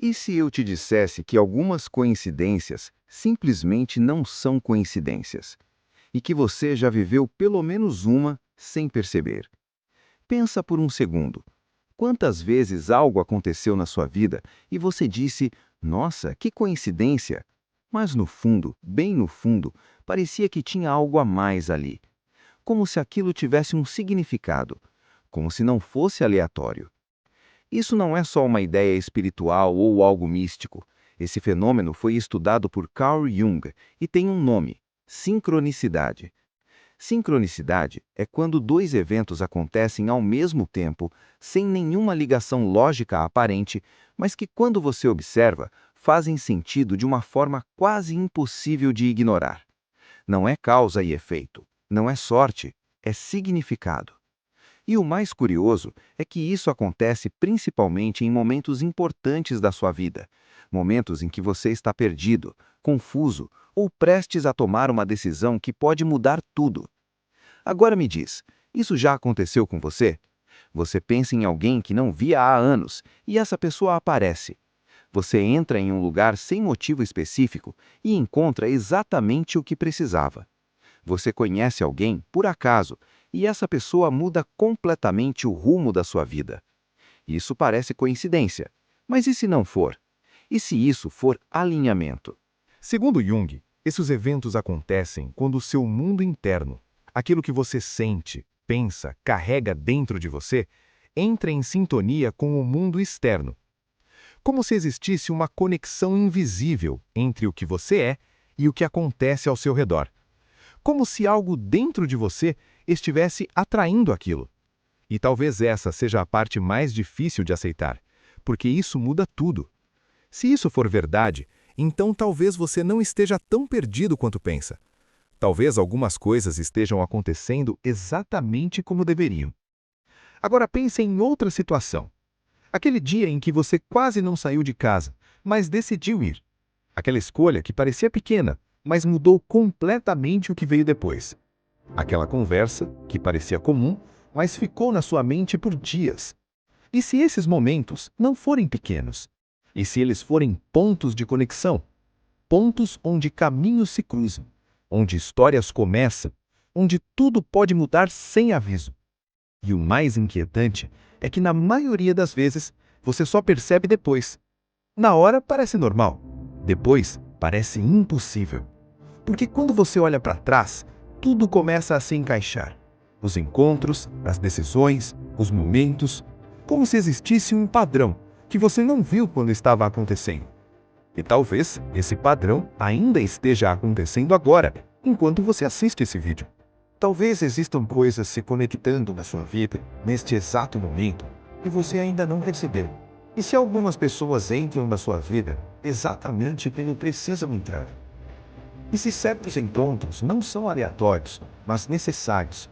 E se eu te dissesse que algumas coincidências simplesmente não são coincidências? E que você já viveu pelo menos uma sem perceber? Pensa por um segundo. Quantas vezes algo aconteceu na sua vida e você disse, nossa, que coincidência? Mas no fundo, bem no fundo, parecia que tinha algo a mais ali. Como se aquilo tivesse um significado, como se não fosse aleatório. Isso não é só uma ideia espiritual ou algo místico. Esse fenômeno foi estudado por Carl Jung e tem um nome: sincronicidade. Sincronicidade é quando dois eventos acontecem ao mesmo tempo, sem nenhuma ligação lógica aparente, mas que, quando você observa, fazem sentido de uma forma quase impossível de ignorar. Não é causa e efeito, não é sorte, é significado. E o mais curioso é que isso acontece principalmente em momentos importantes da sua vida, momentos em que você está perdido, confuso ou prestes a tomar uma decisão que pode mudar tudo. Agora me diz, isso já aconteceu com você? Você pensa em alguém que não via há anos e essa pessoa aparece. Você entra em um lugar sem motivo específico e encontra exatamente o que precisava. Você conhece alguém, por acaso, e essa pessoa muda completamente o rumo da sua vida. Isso parece coincidência. Mas e se não for? E se isso for alinhamento? Segundo Jung, esses eventos acontecem quando o seu mundo interno, aquilo que você sente, pensa, carrega dentro de você, entra em sintonia com o mundo externo. Como se existisse uma conexão invisível entre o que você é e o que acontece ao seu redor. Como se algo dentro de você estivesse atraindo aquilo. E talvez essa seja a parte mais difícil de aceitar, porque isso muda tudo. Se isso for verdade, então talvez você não esteja tão perdido quanto pensa. Talvez algumas coisas estejam acontecendo exatamente como deveriam. Agora pense em outra situação. Aquele dia em que você quase não saiu de casa, mas decidiu ir. Aquela escolha que parecia pequena, mas mudou completamente o que veio depois. Aquela conversa que parecia comum, mas ficou na sua mente por dias. E se esses momentos não forem pequenos? E se eles forem pontos de conexão? Pontos onde caminhos se cruzam, onde histórias começam, onde tudo pode mudar sem aviso. E o mais inquietante é que, na maioria das vezes, você só percebe depois. Na hora parece normal, depois parece impossível. Porque quando você olha para trás, tudo começa a se encaixar. Os encontros, as decisões, os momentos, como se existisse um padrão que você não viu quando estava acontecendo. E talvez esse padrão ainda esteja acontecendo agora, enquanto você assiste esse vídeo. Talvez existam coisas se conectando na sua vida, neste exato momento, e você ainda não percebeu. E se algumas pessoas entram na sua vida exatamente quando precisam entrar? E se certos encontros não são aleatórios, mas necessários?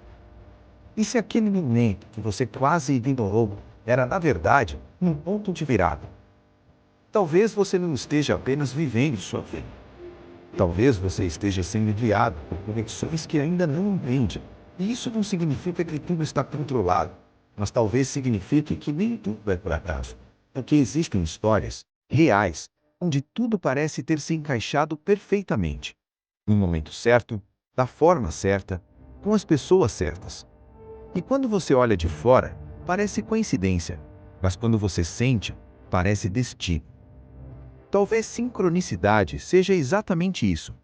E se aquele momento que você quase ignorou era, na verdade, um ponto de virada? Talvez você não esteja apenas vivendo sua vida. Talvez você esteja sendo enviado por conexões que ainda não entende. E isso não significa que tudo está controlado, mas talvez signifique que nem tudo é por acaso. Porque existem histórias reais, onde tudo parece ter se encaixado perfeitamente. No momento certo, da forma certa, com as pessoas certas. E quando você olha de fora, parece coincidência, mas quando você sente, parece destino. Talvez sincronicidade seja exatamente isso.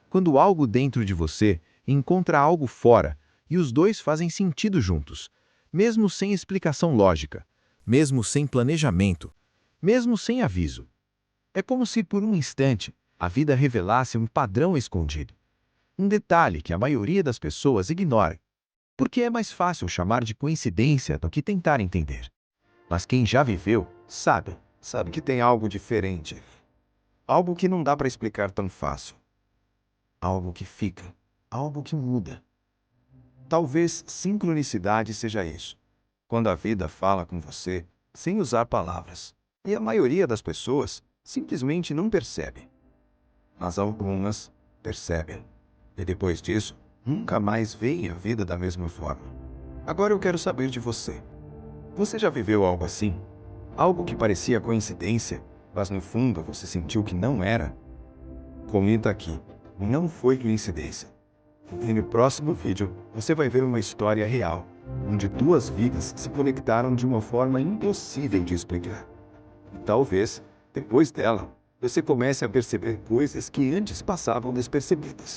Quando algo dentro de você encontra algo fora e os dois fazem sentido juntos, mesmo sem explicação lógica, mesmo sem planejamento, mesmo sem aviso. É como se por um instante a vida revelasse um padrão escondido. Um detalhe que a maioria das pessoas ignora, porque é mais fácil chamar de coincidência do que tentar entender. Mas quem já viveu, sabe que tem algo diferente. Algo que não dá para explicar tão fácil. Algo que fica, algo que muda. Talvez sincronicidade seja isso. Quando a vida fala com você, sem usar palavras. E a maioria das pessoas simplesmente não percebe. Mas algumas percebem. E depois disso, nunca mais veem a vida da mesma forma. Agora eu quero saber de você. Você já viveu algo assim? Algo que parecia coincidência, mas no fundo você sentiu que não era? Comenta aqui, não foi coincidência. E no próximo vídeo, você vai ver uma história real, onde duas vidas se conectaram de uma forma impossível de explicar. E talvez, depois dela, você comece a perceber coisas que antes passavam despercebidas.